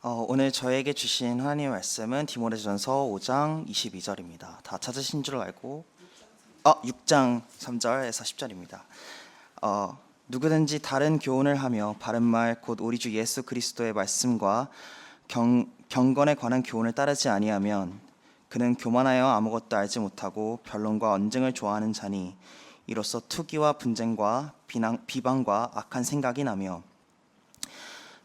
오늘 저에게 주신 하나님의 말씀은 디모데전서 5장 22절입니다. 다 찾으신 줄 알고 6장 3절에서 10절입니다. 누구든지 다른 교훈을 하며 바른 말 곧 우리 주 예수 그리스도의 말씀과 경건에 관한 교훈을 따르지 아니하면 그는 교만하여 아무것도 알지 못하고 변론과 언쟁을 좋아하는 자니 이로써 투기와 분쟁과 비방과 악한 생각이 나며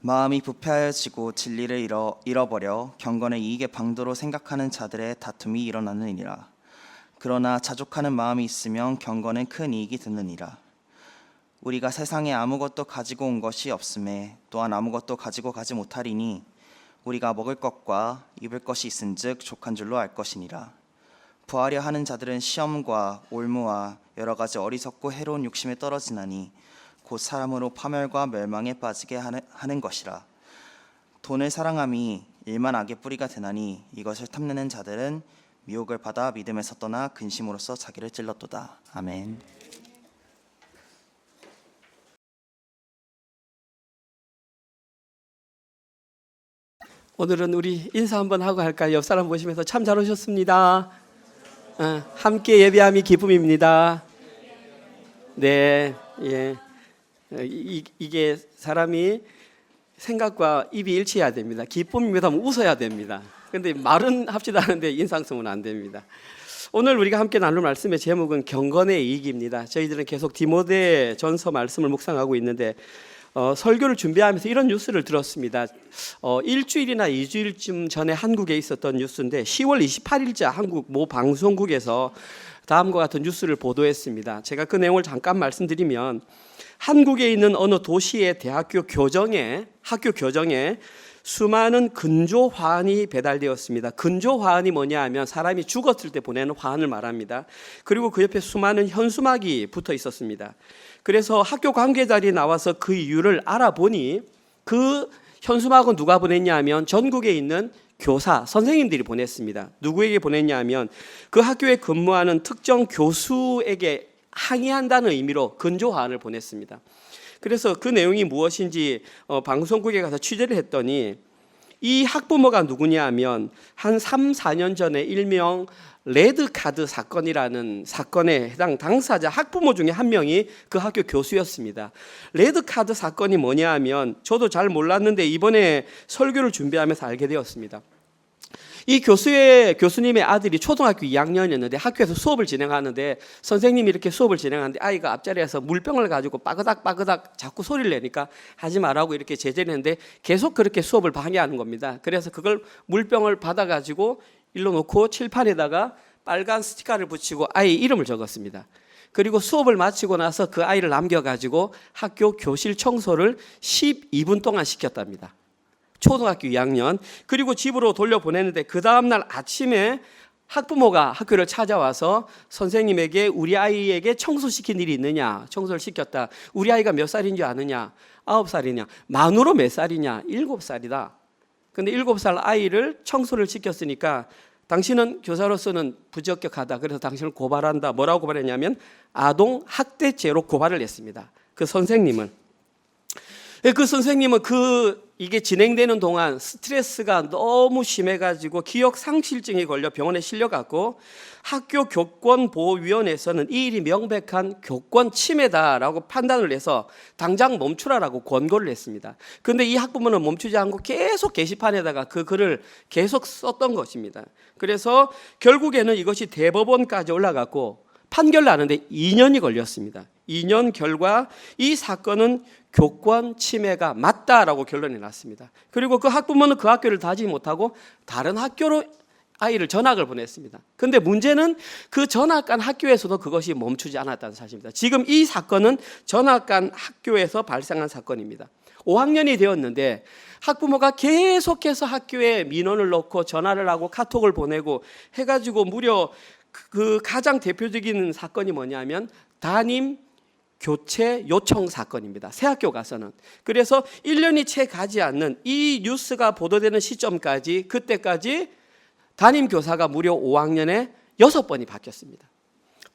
마음이 부패하여지고 진리를 잃어버려 경건의 이익의 방도로 생각하는 자들의 다툼이 일어나느니라. 그러나 자족하는 마음이 있으면 경건은 큰 이익이 되느니라. 우리가 세상에 아무것도 가지고 온 것이 없음에 또한 아무것도 가지고 가지 못하리니 우리가 먹을 것과 입을 것이 있은즉 족한 줄로 알 것이니라. 부하려 하는 자들은 시험과 올무와 여러 가지 어리석고 해로운 욕심에 떨어지나니 곧 사람으로 파멸과 멸망에 빠지게 하는 것이라. 돈을 사랑함이 일만 악의 뿌리가 되나니 이것을 탐내는 자들은 미혹을 받아 믿음에서 떠나 근심으로써 자기를 찔렀도다. 아멘. 오늘은 우리 인사 한번 하고 할까요? 옆 사람 보시면서 참 잘 오셨습니다. 함께 예배함이 기쁨입니다. 네, 예. 이게 사람이 생각과 입이 일치해야 됩니다. 기쁨입니다 하면 웃어야 됩니다. 그런데 말은 합시다 하는데 인상성은 안 됩니다. 오늘 우리가 함께 나눌 말씀의 제목은 경건의 이익입니다. 저희들은 계속 디모데 전서 말씀을 묵상하고 있는데 설교를 준비하면서 이런 뉴스를 들었습니다. 일주일이나 2주일쯤 전에 한국에 있었던 뉴스인데 10월 28일자 한국 모 방송국에서 다음과 같은 뉴스를 보도했습니다. 제가 그 내용을 잠깐 말씀드리면 한국에 있는 어느 도시의 대학교 교정에 학교 교정에 수많은 근조 화환이 배달되었습니다. 근조 화환이 뭐냐 하면 사람이 죽었을 때 보내는 화환을 말합니다. 그리고 그 옆에 수많은 현수막이 붙어 있었습니다. 그래서 학교 관계자들이 나와서 그 이유를 알아보니 그 현수막은 누가 보냈냐 하면 전국에 있는 교사, 선생님들이 보냈습니다. 누구에게 보냈냐 하면 그 학교에 근무하는 특정 교수에게 항의한다는 의미로 근조화환을 보냈습니다. 그래서 그 내용이 무엇인지 방송국에 가서 취재를 했더니 이 학부모가 누구냐 하면 한 3, 4년 전에 일명 레드카드 사건이라는 사건에 해당 당사자 학부모 중에 한 명이 그 학교 교수였습니다. 레드카드 사건이 뭐냐 하면 저도 잘 몰랐는데 이번에 설교를 준비하면서 알게 되었습니다. 이 교수님의 아들이 초등학교 2학년이었는데 학교에서 수업을 진행하는데 선생님이 이렇게 수업을 진행하는데 아이가 앞자리에서 물병을 가지고 빠그닥 자꾸 소리를 내니까 하지 말라고 이렇게 제재를 했는데 계속 그렇게 수업을 방해하는 겁니다. 그래서 그걸 물병을 받아가지고 일로 놓고 칠판에다가 빨간 스티커를 붙이고 아이 이름을 적었습니다. 그리고 수업을 마치고 나서 그 아이를 남겨가지고 학교 교실 청소를 12분 동안 시켰답니다. 초등학교 2학년. 그리고 집으로 돌려보냈는데 그 다음날 아침에 학부모가 학교를 찾아와서 선생님에게 우리 아이에게 청소시킨 일이 있느냐, 청소를 시켰다. 우리 아이가 몇 살인 줄 아느냐, 9살이냐, 만으로 몇 살이냐, 7살이다. 근데 7살 아이를 청소를 시켰으니까 당신은 교사로서는 부적격하다. 그래서 당신을 고발한다. 뭐라고 고발했냐면 아동 학대죄로 고발을 했습니다. 그 선생님은. 그 선생님은 이게 진행되는 동안 스트레스가 너무 심해가지고 기억 상실증이 걸려 병원에 실려갔고 학교 교권보호위원회에서는 이 일이 명백한 교권 침해다라고 판단을 해서 당장 멈추라라고 권고를 했습니다. 그런데 이 학부모는 멈추지 않고 계속 게시판에다가 그 글을 계속 썼던 것입니다. 그래서 결국에는 이것이 대법원까지 올라갔고 판결 나는데 2년이 걸렸습니다. 2년 결과 이 사건은 교권 침해가 맞다라고 결론이 났습니다. 그리고 그 학부모는 그 학교를 다니지 못하고 다른 학교로 아이를 전학을 보냈습니다. 그런데 문제는 그 전학 간 학교에서도 그것이 멈추지 않았다는 사실입니다. 지금 이 사건은 전학 간 학교에서 발생한 사건입니다. 5학년이 되었는데 학부모가 계속해서 학교에 민원을 넣고 전화를 하고 카톡을 보내고 해가지고 무려 그 가장 대표적인 사건이 뭐냐면 담임 교체 요청 사건입니다. 새 학교 가서는. 그래서 1년이 채 가지 않는 이 뉴스가 보도되는 시점까지 그때까지 담임 교사가 무려 5학년에 6번이 바뀌었습니다.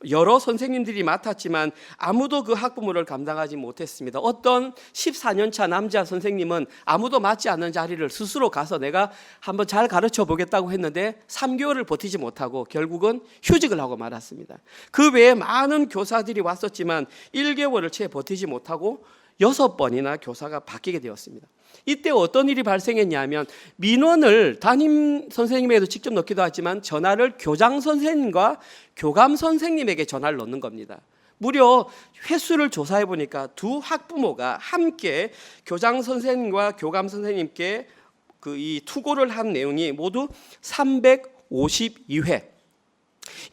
여러 선생님들이 맡았지만 아무도 그 학부모를 감당하지 못했습니다. 어떤 14년 차 남자 선생님은 아무도 맡지 않는 자리를 스스로 가서 내가 한번 잘 가르쳐 보겠다고 했는데 3개월을 버티지 못하고 결국은 휴직을 하고 말았습니다. 그 외에 많은 교사들이 왔었지만 1개월을 채 버티지 못하고 6번이나 교사가 바뀌게 되었습니다. 이때 어떤 일이 발생했냐면 민원을 담임 선생님에게도 직접 넣기도 하지만 전화를 교장 선생님과 교감 선생님에게 전화를 넣는 겁니다. 무려 횟수를 조사해 보니까 두 학부모가 함께 교장 선생님과 교감 선생님께 이 투고를 한 내용이 모두 352회.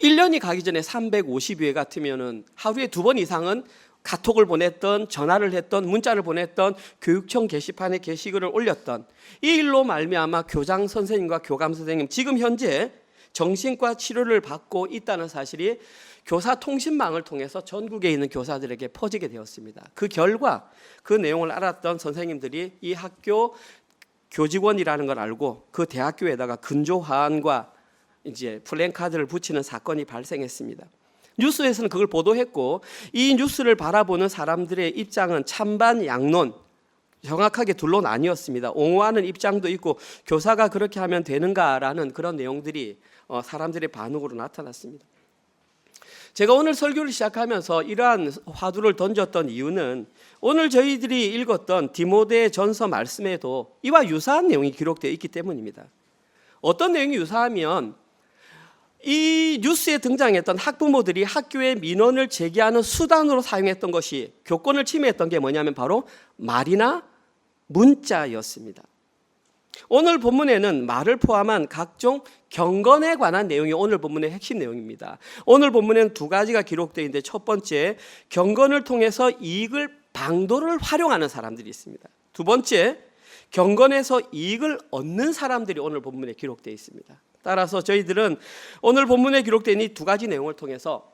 1년이 가기 전에 352회 같으면은 하루에 2번 이상은 카톡을 보냈던, 전화를 했던, 문자를 보냈던, 교육청 게시판에 게시글을 올렸던 이 일로 말미암아 교장 선생님과 교감 선생님 지금 현재 정신과 치료를 받고 있다는 사실이 교사통신망을 통해서 전국에 있는 교사들에게 퍼지게 되었습니다. 그 결과 그 내용을 알았던 선생님들이 이 학교 교직원이라는 걸 알고 그 대학교에다가 근조화환과 이제 플랜카드를 붙이는 사건이 발생했습니다. 뉴스에서는 그걸 보도했고 이 뉴스를 바라보는 사람들의 입장은 찬반 양론 정확하게 둘로 나뉘었습니다. 옹호하는 입장도 있고 교사가 그렇게 하면 되는가라는 그런 내용들이 사람들의 반응으로 나타났습니다. 제가 오늘 설교를 시작하면서 이러한 화두를 던졌던 이유는 오늘 저희들이 읽었던 디모데 전서 말씀에도 이와 유사한 내용이 기록되어 있기 때문입니다. 어떤 내용이 유사하면 이 뉴스에 등장했던 학부모들이 학교에 민원을 제기하는 수단으로 사용했던 것이 교권을 침해했던 게 뭐냐면 바로 말이나 문자였습니다. 오늘 본문에는 말을 포함한 각종 경건에 관한 내용이 오늘 본문의 핵심 내용입니다. 오늘 본문에는 2가지가 기록되어 있는데 첫 번째, 경건을 통해서 이익을 방도를 활용하는 사람들이 있습니다. 두 번째, 경건에서 이익을 얻는 사람들이 오늘 본문에 기록되어 있습니다. 따라서 저희들은 오늘 본문에 기록된 이 2가지 내용을 통해서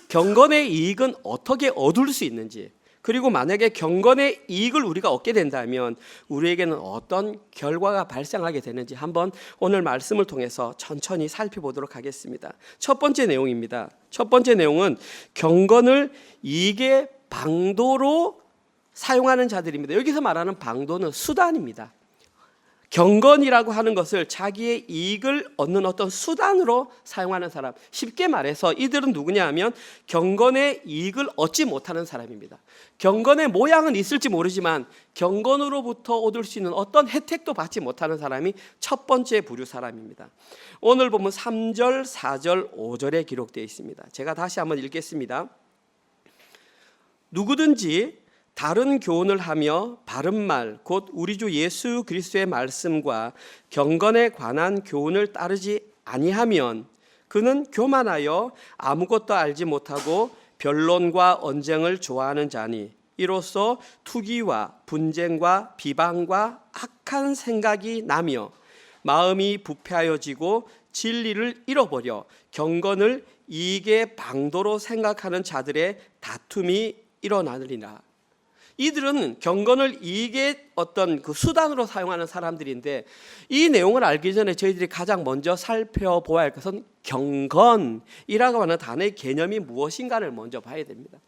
경건의 이익은 어떻게 얻을 수 있는지, 그리고 만약에 경건의 이익을 우리가 얻게 된다면 우리에게는 어떤 결과가 발생하게 되는지 한번 오늘 말씀을 통해서 천천히 살펴보도록 하겠습니다. 첫 번째 내용입니다. 첫 번째 내용은 경건을 이익의 방도로 사용하는 자들입니다. 여기서 말하는 방도는 수단입니다. 경건이라고 하는 것을 자기의 이익을 얻는 어떤 수단으로 사용하는 사람, 쉽게 말해서 이들은 누구냐 하면 경건의 이익을 얻지 못하는 사람입니다. 경건의 모양은 있을지 모르지만 경건으로부터 얻을 수 있는 어떤 혜택도 받지 못하는 사람이 첫 번째 부류 사람입니다. 오늘 보면 3절, 4절, 5절에 기록되어 있습니다. 제가 다시 한번 읽겠습니다. 누구든지 다른 교훈을 하며 바른 말, 곧 우리 주 예수 그리스도의 말씀과 경건에 관한 교훈을 따르지 아니하면 그는 교만하여 아무것도 알지 못하고 변론과 언쟁을 좋아하는 자니 이로써 투기와 분쟁과 비방과 악한 생각이 나며 마음이 부패하여지고 진리를 잃어버려 경건을 이익의 방도로 생각하는 자들의 다툼이 일어나느니라. 이들은 경건을 이익의 어떤 그 수단으로 사용하는 사람들인데 이 내용을 알기 전에 저희들이 가장 먼저 살펴보아야 할 것은 경건이라고 하는 단어의 개념이 무엇인가를 먼저 봐야 됩니다.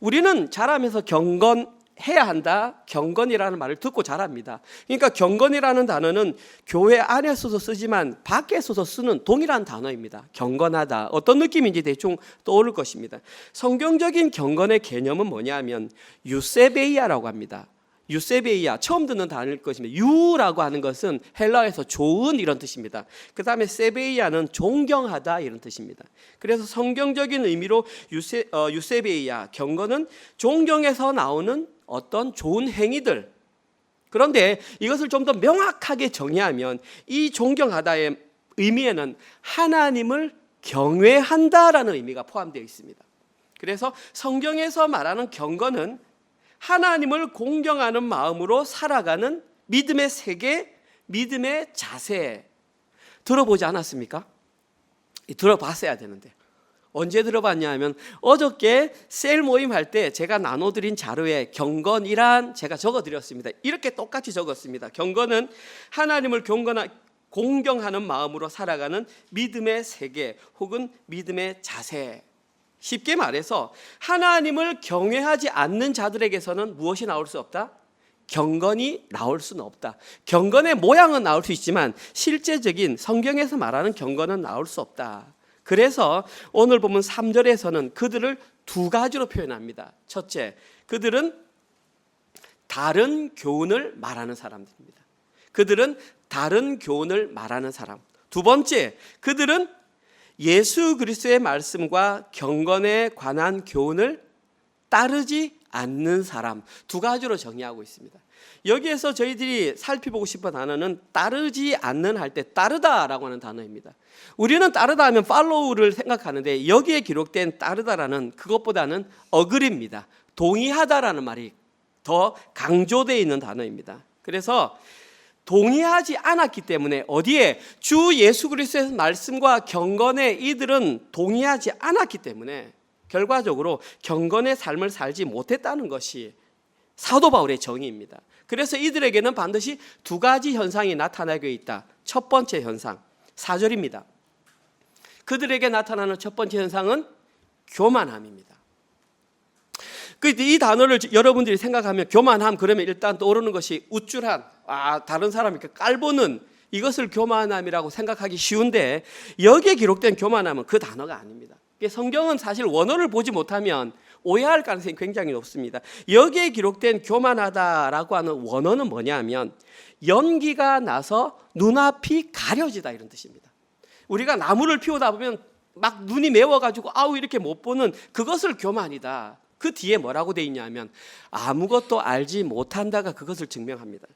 우리는 자라면서 경건해야 한다, 경건이라는 말을 듣고 자랍니다. 그러니까 경건이라는 단어는 교회 안에서도 쓰지만 밖에서도 쓰는 동일한 단어입니다. 경건하다, 어떤 느낌인지 대충 떠오를 것입니다. 성경적인 경건의 개념은 뭐냐면 유세베이아라고 합니다. 유세베이아, 처음 듣는 단어일 것입니다. 유라고 하는 것은 헬라어에서 좋은 이런 뜻입니다. 그 다음에 세베이아는 존경하다 이런 뜻입니다. 그래서 성경적인 의미로 유세베이아, 경건은 존경에서 나오는 어떤 좋은 행위들. 그런데 이것을 좀 더 명확하게 정의하면 이 존경하다의 의미에는 하나님을 경외한다라는 의미가 포함되어 있습니다. 그래서 성경에서 말하는 경건은 하나님을 공경하는 마음으로 살아가는 믿음의 세계, 믿음의 자세. 들어보지 않았습니까? 들어봤어야 되는데 언제 들어봤냐 하면 어저께 셀 모임 할 때 제가 나눠드린 자료에 경건이란 제가 적어드렸습니다. 이렇게 똑같이 적었습니다. 경건은 하나님을 공경하는 마음으로 살아가는 믿음의 세계 혹은 믿음의 자세. 쉽게 말해서 하나님을 경외하지 않는 자들에게서는 무엇이 나올 수 없다? 경건이 나올 수는 없다. 경건의 모양은 나올 수 있지만 실제적인 성경에서 말하는 경건은 나올 수 없다. 그래서 오늘 보면 3절에서는 그들을 두 가지로 표현합니다. 첫째, 그들은 다른 교훈을 말하는 사람들입니다. 그들은 다른 교훈을 말하는 사람. 두 번째, 그들은 예수 그리스도의 말씀과 경건에 관한 교훈을 따르지 않는 사람. 두 가지로 정의하고 있습니다. 여기에서 저희들이 살펴보고 싶은 단어는 따르지 않는 할 때 따르다라고 하는 단어입니다. 우리는 따르다 하면 follow를 생각하는데 여기에 기록된 따르다라는 그것보다는 agree입니다. 동의하다라는 말이 더 강조되어 있는 단어입니다. 그래서 동의하지 않았기 때문에 어디에 주 예수 그리스도의 말씀과 경건에 이들은 동의하지 않았기 때문에 결과적으로 경건의 삶을 살지 못했다는 것이 사도 바울의 정의입니다. 그래서 이들에게는 반드시 두 가지 현상이 나타나고 있다. 첫 번째 현상, 4절입니다. 그들에게 나타나는 첫 번째 현상은 교만함입니다. 이 단어를 여러분들이 생각하면 교만함 그러면 일단 떠오르는 것이 우쭐한, 다른 사람을 깔보는 이것을 교만함이라고 생각하기 쉬운데 여기에 기록된 교만함은 그 단어가 아닙니다. 성경은 사실 원어를 보지 못하면 오해할 가능성이 굉장히 높습니다. 여기에 기록된 교만하다라고 하는 원어는 뭐냐면 연기가 나서 눈앞이 가려지다 이런 뜻입니다. 우리가 나무를 피우다 보면 막 눈이 매워가지고 이렇게 못 보는 그것을 교만이다. 그 뒤에 뭐라고 돼 있냐면 아무것도 알지 못한다가 그것을 증명합니다.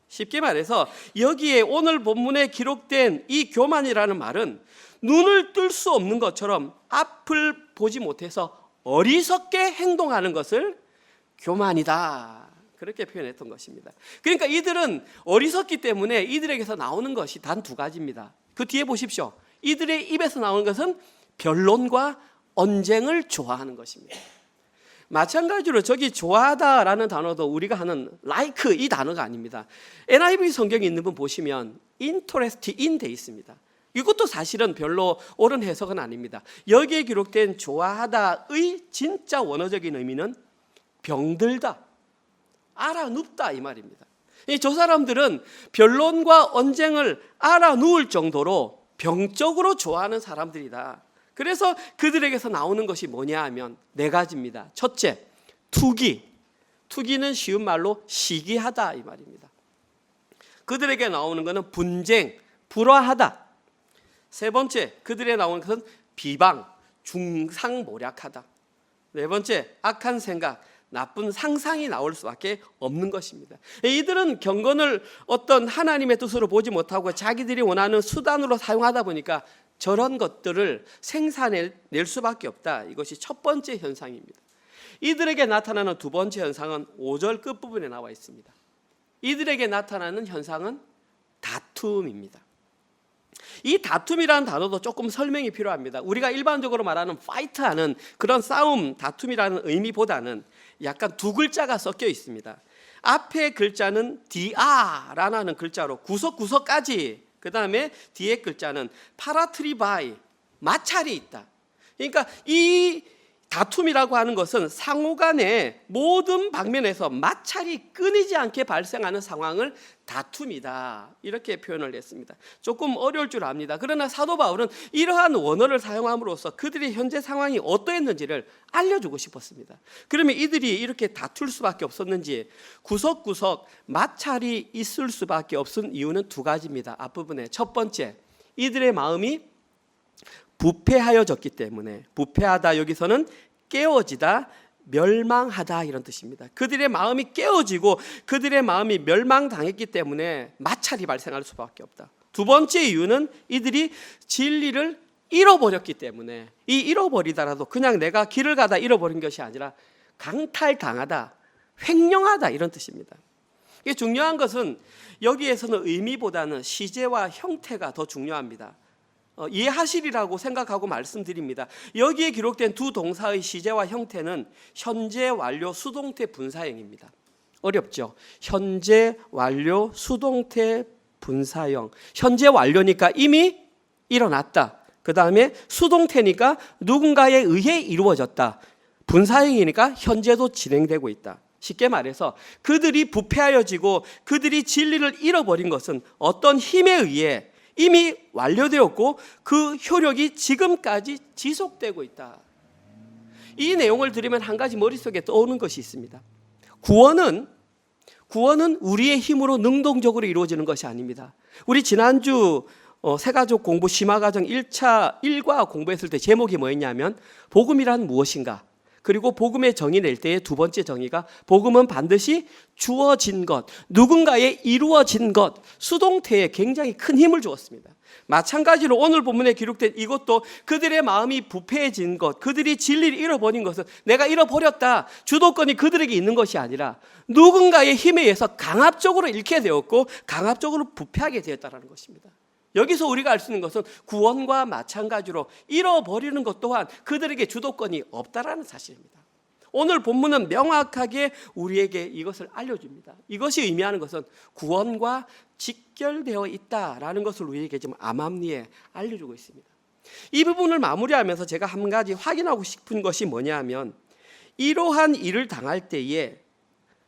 쉽게 말해서 여기에 오늘 본문에 기록된 이 교만이라는 말은 눈을 뜰 수 없는 것처럼 앞을 보지 못해서 어리석게 행동하는 것을 교만이다. 그렇게 표현했던 것입니다. 그러니까 이들은 어리석기 때문에 이들에게서 나오는 것이 단 두 가지입니다. 그 뒤에 보십시오. 이들의 입에서 나오는 것은 변론과 언쟁을 좋아하는 것입니다. 마찬가지로 저기 좋아하다라는 단어도 우리가 하는 like 이 단어가 아닙니다. NIV 성경에 있는 분 보시면 interest in 돼 있습니다. 이것도 사실은 별로 옳은 해석은 아닙니다. 여기에 기록된 좋아하다의 진짜 원어적인 의미는 병들다, 알아눕다 이 말입니다. 저 사람들은 변론과 언쟁을 알아누울 정도로 병적으로 좋아하는 사람들이다. 그래서 그들에게서 나오는 것이 뭐냐 하면 네 가지입니다. 첫째, 투기. 투기는 쉬운 말로 시기하다 이 말입니다. 그들에게 나오는 것은 분쟁, 불화하다. 세 번째, 그들에 나오는 것은 비방, 중상모략하다. 네 번째, 악한 생각, 나쁜 상상이 나올 수밖에 없는 것입니다. 이들은 경건을 어떤 하나님의 뜻으로 보지 못하고 자기들이 원하는 수단으로 사용하다 보니까 저런 것들을 생산해낼 수밖에 없다. 이것이 첫 번째 현상입니다. 이들에게 나타나는 두 번째 현상은 5절 끝부분에 나와 있습니다. 이들에게 나타나는 현상은 다툼입니다. 이 다툼이라는 단어도 조금 설명이 필요합니다. 우리가 일반적으로 말하는 파이트하는 그런 싸움, 다툼이라는 의미보다는 약간 두 글자가 섞여 있습니다. 앞에 글자는 디아라는 글자로 구석구석까지, 그 다음에 뒤에 글자는 파라트리바이, 마찰이 있다. 그러니까 이 다툼이라고 하는 것은 상호간에 모든 방면에서 마찰이 끊이지 않게 발생하는 상황을 다툼이다. 이렇게 표현을 했습니다. 조금 어려울 줄 압니다. 그러나 사도 바울은 이러한 원어를 사용함으로써 그들의 현재 상황이 어떠했는지를 알려주고 싶었습니다. 그러면 이들이 이렇게 다툴 수밖에 없었는지, 구석구석 마찰이 있을 수밖에 없은 이유는 두 가지입니다. 앞부분에 첫 번째, 이들의 마음이 부패하여졌기 때문에, 부패하다 여기서는 깨어지다, 멸망하다 이런 뜻입니다. 그들의 마음이 깨어지고 그들의 마음이 멸망당했기 때문에 마찰이 발생할 수밖에 없다. 두 번째 이유는 이들이 진리를 잃어버렸기 때문에, 이 잃어버리다라도 그냥 내가 길을 가다 잃어버린 것이 아니라 강탈당하다, 횡령하다 이런 뜻입니다. 이게 중요한 것은 여기에서는 의미보다는 시제와 형태가 더 중요합니다. 이해하시리라고 생각하고 말씀드립니다. 여기에 기록된 두 동사의 시제와 형태는 현재 완료 수동태 분사형입니다. 어렵죠? 현재 완료 수동태 분사형. 현재 완료니까 이미 일어났다. 그 다음에 수동태니까 누군가에 의해 이루어졌다. 분사형이니까 현재도 진행되고 있다. 쉽게 말해서 그들이 부패하여지고 그들이 진리를 잃어버린 것은 어떤 힘에 의해 이미 완료되었고 그 효력이 지금까지 지속되고 있다. 이 내용을 들으면 한 가지 머릿속에 떠오르는 것이 있습니다. 구원은 우리의 힘으로 능동적으로 이루어지는 것이 아닙니다. 우리 지난주 새가족 공부 심화과정 1과 공부했을 때 제목이 뭐였냐면 복음이란 무엇인가, 그리고 복음의 정의 낼 때의 두 번째 정의가 복음은 반드시 주어진 것, 누군가에 이루어진 것, 수동태에 굉장히 큰 힘을 주었습니다. 마찬가지로 오늘 본문에 기록된 이것도 그들의 마음이 부패해진 것, 그들이 진리를 잃어버린 것은 내가 잃어버렸다, 주도권이 그들에게 있는 것이 아니라 누군가의 힘에 의해서 강압적으로 잃게 되었고 강압적으로 부패하게 되었다는 것입니다. 여기서 우리가 알 수 있는 것은 구원과 마찬가지로 잃어버리는 것 또한 그들에게 주도권이 없다라는 사실입니다. 오늘 본문은 명확하게 우리에게 이것을 알려줍니다. 이것이 의미하는 것은 구원과 직결되어 있다라는 것을 우리에게 지금 암암리에 알려주고 있습니다. 이 부분을 마무리하면서 제가 한 가지 확인하고 싶은 것이 뭐냐면 이러한 일을 당할 때에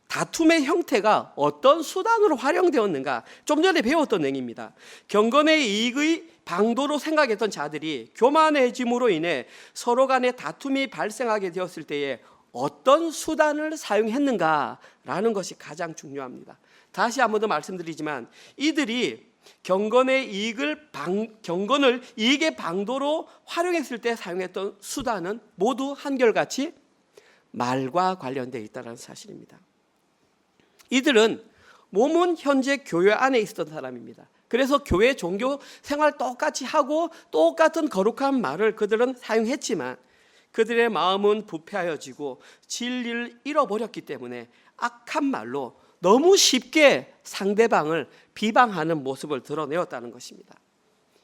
다툼의 형태가 어떤 수단으로 활용되었는가, 좀 전에 배웠던 내용입니다. 경건의 이익의 방도로 생각했던 자들이 교만해짐으로 인해 서로 간에 다툼이 발생하게 되었을 때에 어떤 수단을 사용했는가라는 것이 가장 중요합니다. 다시 한 번 더 말씀드리지만 이들이 경건의 경건을 이익의 방도로 활용했을 때 사용했던 수단은 모두 한결같이 말과 관련되어 있다는 사실입니다. 이들은 몸은 현재 교회 안에 있었던 사람입니다. 그래서 교회 종교 생활 똑같이 하고 똑같은 거룩한 말을 그들은 사용했지만 그들의 마음은 부패하여지고 진리를 잃어버렸기 때문에 악한 말로 너무 쉽게 상대방을 비방하는 모습을 드러내었다는 것입니다.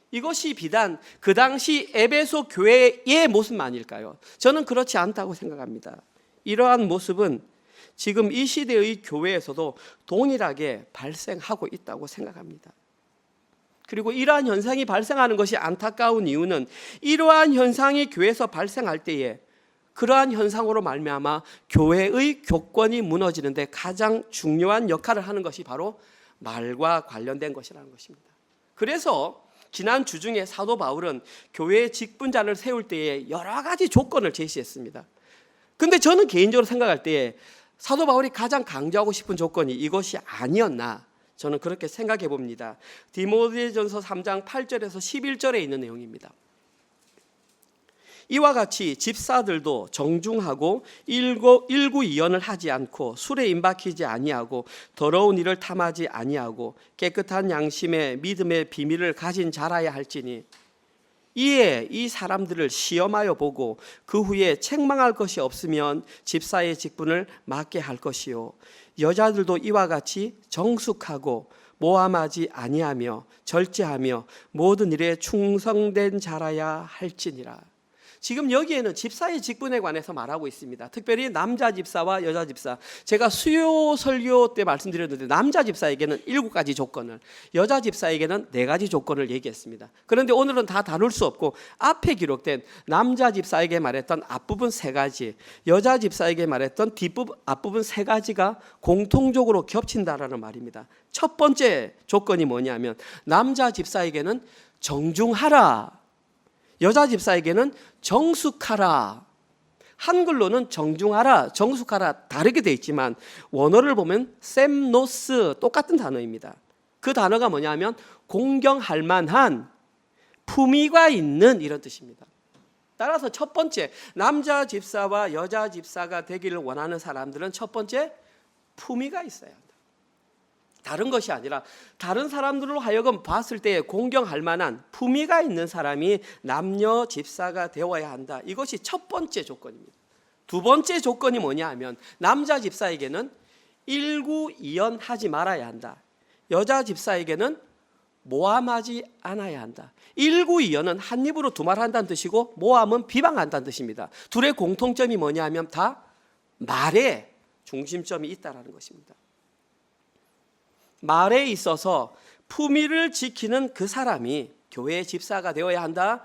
이것이 비단 그 당시 에베소 교회의 모습만일까요? 저는 그렇지 않다고 생각합니다. 이러한 모습은 지금 이 시대의 교회에서도 동일하게 발생하고 있다고 생각합니다. 그리고 이러한 현상이 발생하는 것이 안타까운 이유는 이러한 현상이 교회에서 발생할 때에 그러한 현상으로 말미암아 교회의 교권이 무너지는데 가장 중요한 역할을 하는 것이 바로 말과 관련된 것이라는 것입니다. 그래서 지난 주 중에 사도 바울은 교회의 직분자를 세울 때에 여러 가지 조건을 제시했습니다. 근데 저는 개인적으로 생각할 때에 사도 바울이 가장 강조하고 싶은 조건이 이것이 아니었나, 저는 그렇게 생각해 봅니다. 디모데전서 3장 8절에서 11절에 있는 내용입니다. 이와 같이 집사들도 정중하고 일구이연을 하지 않고 술에 임박히지 아니하고 더러운 일을 탐하지 아니하고 깨끗한 양심의 믿음의 비밀을 가진 자라야 할지니 이에 이 사람들을 시험하여 보고 그 후에 책망할 것이 없으면 집사의 직분을 맡게 할 것이요 여자들도 이와 같이 정숙하고 모함하지 아니하며 절제하며 모든 일에 충성된 자라야 할지니라. 지금 여기에는 집사의 직분에 관해서 말하고 있습니다. 특별히 남자 집사와 여자 집사. 제가 수요 설교 때 말씀드렸는데 남자 집사에게는 7가지 조건을, 여자 집사에게는 4가지 조건을 얘기했습니다. 그런데 오늘은 다 다룰 수 없고 앞에 기록된 남자 집사에게 말했던 앞부분 3가지, 여자 집사에게 말했던 앞부분 3가지가 공통적으로 겹친다라는 말입니다. 첫 번째 조건이 뭐냐면 남자 집사에게는 정중하라, 여자 집사에게는 정숙하라. 한글로는 정중하라, 정숙하라 다르게 되어 있지만 원어를 보면 셈노스 똑같은 단어입니다. 그 단어가 뭐냐면 공경할 만한, 품위가 있는, 이런 뜻입니다. 따라서 첫 번째, 남자 집사와 여자 집사가 되기를 원하는 사람들은 첫 번째, 품위가 있어야 한다. 다른 것이 아니라 다른 사람들로 하여금 봤을 때 공경할 만한 품위가 있는 사람이 남녀 집사가 되어야 한다. 이것이 첫 번째 조건입니다. 두 번째 조건이 뭐냐 하면 남자 집사에게는 일구이연하지 말아야 한다. 여자 집사에게는 모함하지 않아야 한다. 일구이연은 한 입으로 두 말 한다는 뜻이고 모함은 비방한다는 뜻입니다. 둘의 공통점이 뭐냐 하면 다 말에 중심점이 있다는 것입니다. 말에 있어서 품위를 지키는 그 사람이 교회의 집사가 되어야 한다.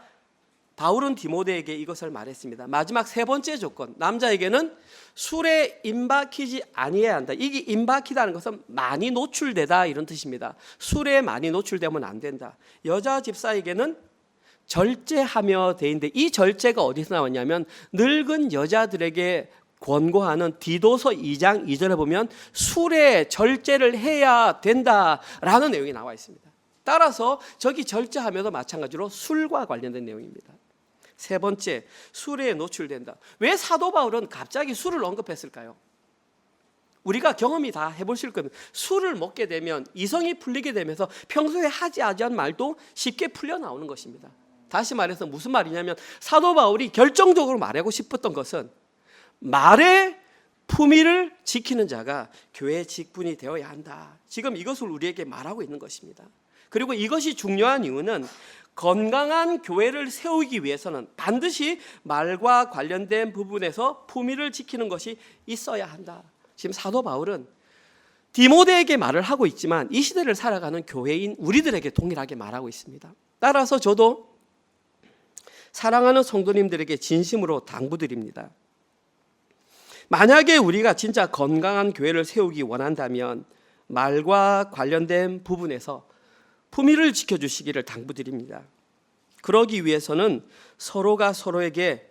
바울은 디모데에게 이것을 말했습니다. 마지막 세 번째 조건, 남자에게는 술에 임박히지 아니해야 한다. 이게 임박히다는 것은 많이 노출되다 이런 뜻입니다. 술에 많이 노출되면 안 된다. 여자 집사에게는 절제하며 돼 있는데 이 절제가 어디서 나왔냐면 늙은 여자들에게 권고하는 디도서 2장 2절에 보면 술에 절제를 해야 된다라는 내용이 나와 있습니다. 따라서 저기 절제하며도 마찬가지로 술과 관련된 내용입니다. 세 번째, 술에 노출된다. 왜 사도 바울은 갑자기 술을 언급했을까요? 우리가 경험이 다 해보실 겁니다. 술을 먹게 되면 이성이 풀리게 되면서 평소에 하지 않은 말도 쉽게 풀려 나오는 것입니다. 다시 말해서 무슨 말이냐면 사도 바울이 결정적으로 말하고 싶었던 것은 말의 품위를 지키는 자가 교회의 직분이 되어야 한다. 지금 이것을 우리에게 말하고 있는 것입니다. 그리고 이것이 중요한 이유는 건강한 교회를 세우기 위해서는 반드시 말과 관련된 부분에서 품위를 지키는 것이 있어야 한다. 지금 사도 바울은 디모데에게 말을 하고 있지만 이 시대를 살아가는 교회인 우리들에게 동일하게 말하고 있습니다. 따라서 저도 사랑하는 성도님들에게 진심으로 당부드립니다. 만약에 우리가 진짜 건강한 교회를 세우기 원한다면 말과 관련된 부분에서 품위를 지켜주시기를 당부드립니다. 그러기 위해서는 서로가 서로에게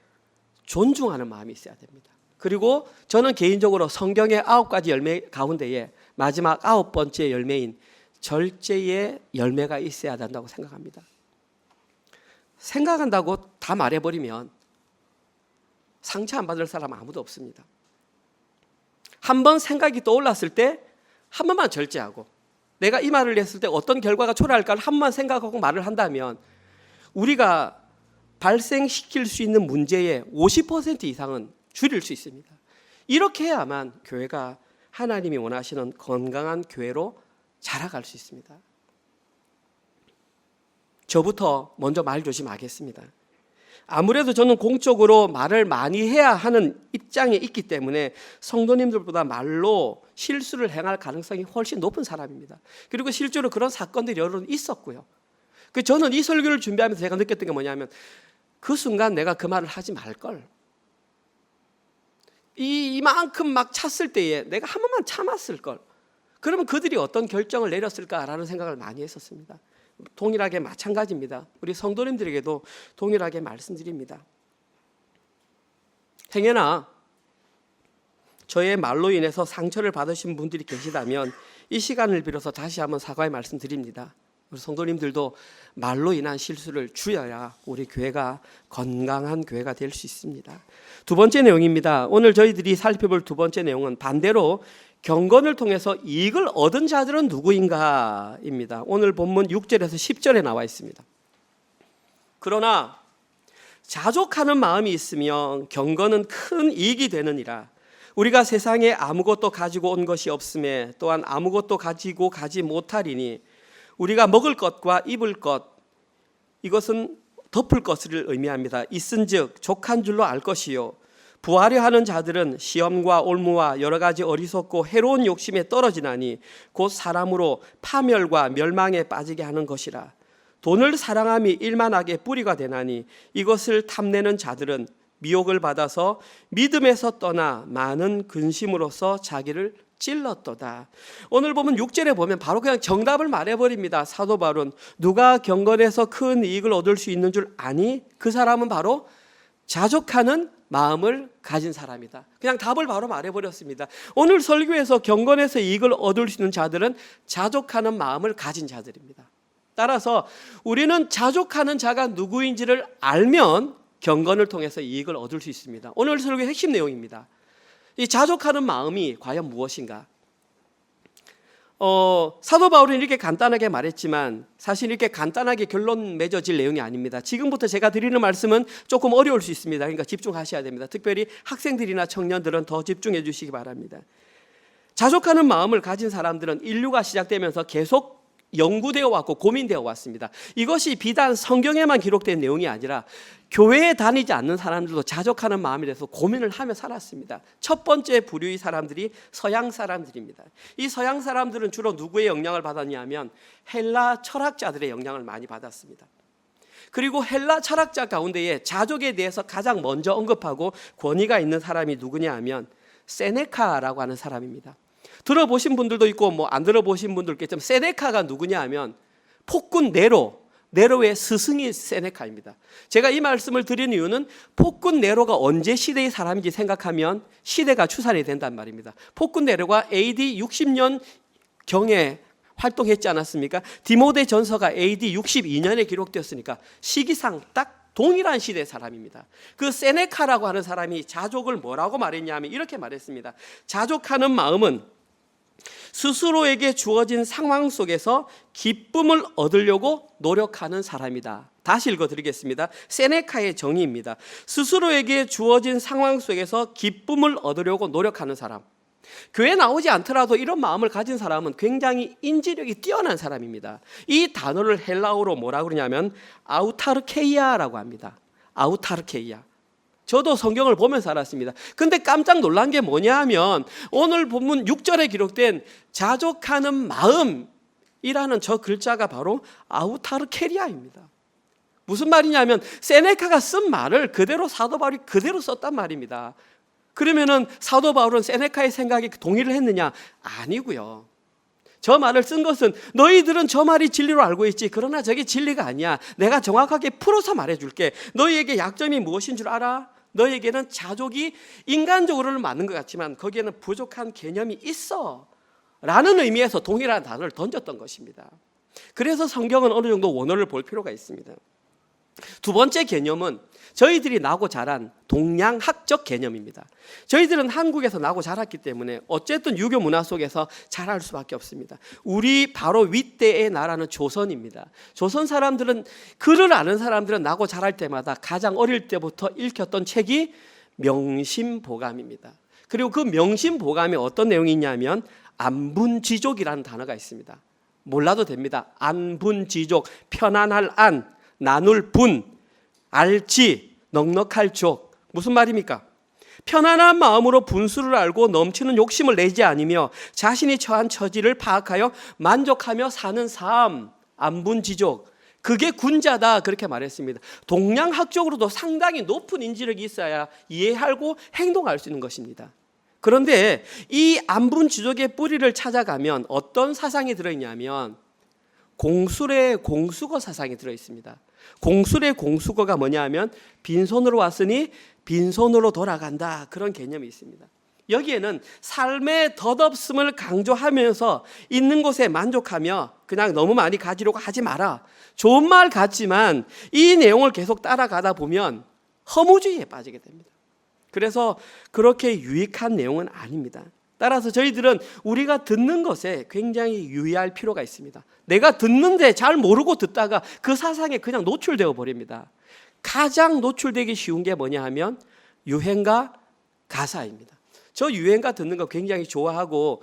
존중하는 마음이 있어야 됩니다. 그리고 저는 개인적으로 성경의 9가지 열매 가운데에 마지막 9번째 열매인 절제의 열매가 있어야 된다고 생각합니다. 생각한다고 다 말해버리면 상처 안 받을 사람 아무도 없습니다. 한번 생각이 떠올랐을 때 한 번만 절제하고 내가 이 말을 했을 때 어떤 결과가 초래할까를 한 번만 생각하고 말을 한다면 우리가 발생시킬 수 있는 문제의 50% 이상은 줄일 수 있습니다. 이렇게 해야만 교회가 하나님이 원하시는 건강한 교회로 자라갈 수 있습니다. 저부터 먼저 말 조심하겠습니다. 아무래도 저는 공적으로 말을 많이 해야 하는 입장에 있기 때문에 성도님들보다 말로 실수를 행할 가능성이 훨씬 높은 사람입니다. 그리고 실제로 그런 사건들이 여러 번 있었고요. 저는 이 설교를 준비하면서 제가 느꼈던 게 뭐냐면 그 순간 내가 그 말을 하지 말걸. 이만큼 막 찼을 때에 내가 한 번만 참았을 걸. 그러면 그들이 어떤 결정을 내렸을까라는 생각을 많이 했었습니다. 동일하게 마찬가지입니다. 우리 성도님들에게도 동일하게 말씀드립니다. 행여나 저의 말로 인해서 상처를 받으신 분들이 계시다면 이 시간을 빌어서 다시 한번 사과의 말씀드립니다. 우리 성도님들도 말로 인한 실수를 줄여야 우리 교회가 건강한 교회가 될 수 있습니다. 두 번째 내용입니다. 오늘 저희들이 살펴볼 두 번째 내용은 반대로 경건을 통해서 이익을 얻은 자들은 누구인가입니다. 오늘 본문 6절에서 10절에 나와 있습니다. 그러나 자족하는 마음이 있으면 경건은 큰 이익이 되느니라. 우리가 세상에 아무것도 가지고 온 것이 없음에 또한 아무것도 가지고 가지 못하리니 우리가 먹을 것과 입을 것 이것은 덮을 것을 의미합니다. 있은즉 족한 줄로 알 것이요 부하려 하는 자들은 시험과 올무와 여러 가지 어리석고 해로운 욕심에 떨어지나니 곧 사람으로 파멸과 멸망에 빠지게 하는 것이라. 돈을 사랑함이 일만하게 뿌리가 되나니 이것을 탐내는 자들은 미혹을 받아서 믿음에서 떠나 많은 근심으로써 자기를 찔렀도다. 오늘 보면 6절에 보면 바로 그냥 정답을 말해버립니다. 사도 바울은 누가 경건에서 큰 이익을 얻을 수 있는 줄 아니? 그 사람은 바로 자족하는 마음을 가진 사람이다. 그냥 답을 바로 말해버렸습니다. 오늘 설교에서 경건에서 이익을 얻을 수 있는 자들은 자족하는 마음을 가진 자들입니다. 따라서 우리는 자족하는 자가 누구인지를 알면 경건을 통해서 이익을 얻을 수 있습니다. 오늘 설교의 핵심 내용입니다. 이 자족하는 마음이 과연 무엇인가? 사도 바울은 이렇게 간단하게 말했지만 사실 이렇게 간단하게 결론 맺어질 내용이 아닙니다. 지금부터 제가 드리는 말씀은 조금 어려울 수 있습니다. 그러니까 집중하셔야 됩니다. 특별히 학생들이나 청년들은 더 집중해 주시기 바랍니다. 자족하는 마음을 가진 사람들은 인류가 시작되면서 계속 연구되어 왔고 고민되어 왔습니다. 이것이 비단 성경에만 기록된 내용이 아니라 교회에 다니지 않는 사람들도 자족하는 마음에 대해서 고민을 하며 살았습니다. 첫 번째 부류의 사람들이 서양 사람들입니다. 이 서양 사람들은 주로 누구의 영향을 받았냐면 헬라 철학자들의 영향을 많이 받았습니다. 그리고 헬라 철학자 가운데에 자족에 대해서 가장 먼저 언급하고 권위가 있는 사람이 누구냐 하면 세네카라고 하는 사람입니다. 들어보신 분들도 있고 뭐 안 들어보신 분들 있겠지만 세네카가 누구냐 하면 폭군 네로의 스승이 세네카입니다. 제가 이 말씀을 드린 이유는 폭군 네로가 언제 시대의 사람인지 생각하면 시대가 추산이 된단 말입니다. 폭군 네로가 AD 60년 경에 활동했지 않았습니까? 디모데 전서가 AD 62년에 기록되었으니까 시기상 딱 동일한 시대의 사람입니다. 그 세네카라고 하는 사람이 자족을 뭐라고 말했냐 하면 이렇게 말했습니다. 자족하는 마음은 스스로에게 주어진 상황 속에서 기쁨을 얻으려고 노력하는 사람이다. 다시 읽어드리겠습니다. 세네카의 정의입니다. 스스로에게 주어진 상황 속에서 기쁨을 얻으려고 노력하는 사람. 교회 나오지 않더라도 이런 마음을 가진 사람은 굉장히 인지력이 뛰어난 사람입니다. 이 단어를 헬라어로 뭐라고 그러냐면 아우타르케이아라고 합니다. 아우타르케이아. 저도 성경을 보면서 알았습니다. 근데 깜짝 놀란 게 뭐냐 하면 오늘 본문 6절에 기록된 자족하는 마음이라는 저 글자가 바로 아우타르케리아입니다. 무슨 말이냐면 세네카가 쓴 말을 그대로 사도 바울이 그대로 썼단 말입니다. 그러면은 사도 바울은 세네카의 생각에 동의를 했느냐? 아니고요. 저 말을 쓴 것은 너희들은 저 말이 진리로 알고 있지. 그러나 저게 진리가 아니야. 내가 정확하게 풀어서 말해줄게. 너희에게 약점이 무엇인 줄 알아? 너희에게는 자족이 인간적으로는 맞는 것 같지만 거기에는 부족한 개념이 있어 라는 의미에서 동일한 단어를 던졌던 것입니다. 그래서 성경은 어느 정도 원어를 볼 필요가 있습니다. 두 번째 개념은 저희들이 나고 자란 동양학적 개념입니다. 저희들은 한국에서 나고 자랐기 때문에 어쨌든 유교 문화 속에서 자랄 수밖에 없습니다. 우리 바로 윗대의 나라는 조선입니다. 조선 사람들은, 글을 아는 사람들은 나고 자랄 때마다 가장 어릴 때부터 읽혔던 책이 명심보감입니다. 그리고 그 명심보감에 어떤 내용이 있냐면 안분지족이라는 단어가 있습니다. 몰라도 됩니다. 안분지족, 편안할 안, 나눌 분, 알지, 넉넉할 족. 무슨 말입니까? 편안한 마음으로 분수를 알고 넘치는 욕심을 내지 않으며 자신이 처한 처지를 파악하여 만족하며 사는 삶, 안분지족. 그게 군자다 그렇게 말했습니다. 동양학적으로도 상당히 높은 인지력이 있어야 이해하고 행동할 수 있는 것입니다. 그런데 이 안분지족의 뿌리를 찾아가면 어떤 사상이 들어있냐면 공술의 공수거 사상이 들어있습니다. 공술의 공수거가 뭐냐 하면 빈손으로 왔으니 빈손으로 돌아간다 그런 개념이 있습니다. 여기에는 삶의 덧없음을 강조하면서 있는 곳에 만족하며 그냥 너무 많이 가지려고 하지 마라. 좋은 말 같지만 이 내용을 계속 따라가다 보면 허무주의에 빠지게 됩니다. 그래서 그렇게 유익한 내용은 아닙니다. 따라서 저희들은 우리가 듣는 것에 굉장히 유의할 필요가 있습니다. 내가 듣는데 잘 모르고 듣다가 그 사상에 그냥 노출되어 버립니다. 가장 노출되기 쉬운 게 뭐냐 하면 유행가 가사입니다. 저 유행가 듣는 거 굉장히 좋아하고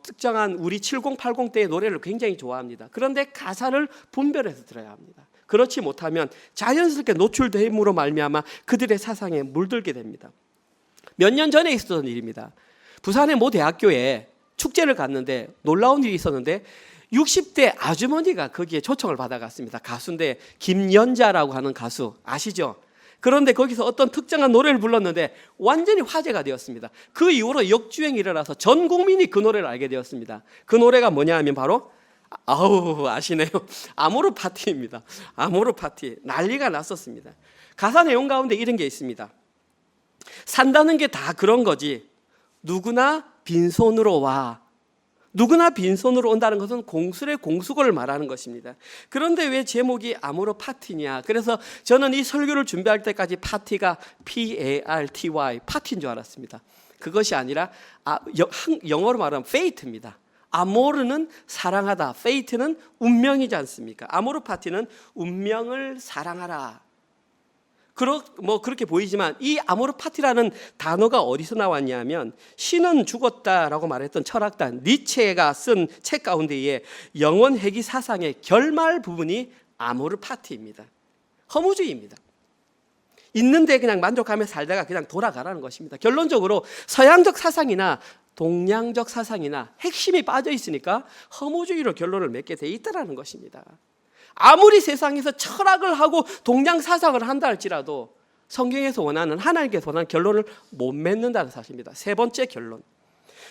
특정한 우리 70, 80대의 노래를 굉장히 좋아합니다. 그런데 가사를 분별해서 들어야 합니다. 그렇지 못하면 자연스럽게 노출됨으로 말미암아 그들의 사상에 물들게 됩니다. 몇 년 전에 있었던 일입니다. 부산의 모 대학교에 축제를 갔는데 놀라운 일이 있었는데 60대 아주머니가 거기에 초청을 받아갔습니다. 가수인데 김연자라고 하는 가수 아시죠? 그런데 거기서 어떤 특정한 노래를 불렀는데 완전히 화제가 되었습니다. 그 이후로 역주행이 일어나서 전 국민이 그 노래를 알게 되었습니다. 그 노래가 뭐냐 하면 바로 아시네요. 아모르 파티입니다. 아모르 파티. 난리가 났었습니다. 가사 내용 가운데 이런 게 있습니다. 산다는 게 다 그런 거지. 누구나 빈손으로 와. 누구나 빈손으로 온다는 것은 공술의 공수거를 말하는 것입니다. 그런데 왜 제목이 아모르 파티냐? 그래서 저는 이 설교를 준비할 때까지 파티가 P-A-R-T-Y 파티인 줄 알았습니다. 그것이 아니라 영어로 말하면 fate입니다. 아모르는 사랑하다, fate는 운명이지 않습니까? 아모르 파티는 운명을 사랑하라. 그렇게 보이지만 이 아모르 파티라는 단어가 어디서 나왔냐면 신은 죽었다라고 말했던 철학단 니체가 쓴 책 가운데에 영원 회귀 사상의 결말 부분이 아모르 파티입니다. 허무주의입니다. 있는데 그냥 만족하며 살다가 그냥 돌아가라는 것입니다. 결론적으로 서양적 사상이나 동양적 사상이나 핵심이 빠져 있으니까 허무주의로 결론을 맺게 돼 있다라는 것입니다. 아무리 세상에서 철학을 하고 동양사상을 한다 할지라도 성경에서 원하는, 하나님께서 원하는 결론을 못 맺는다는 사실입니다. 세 번째 결론.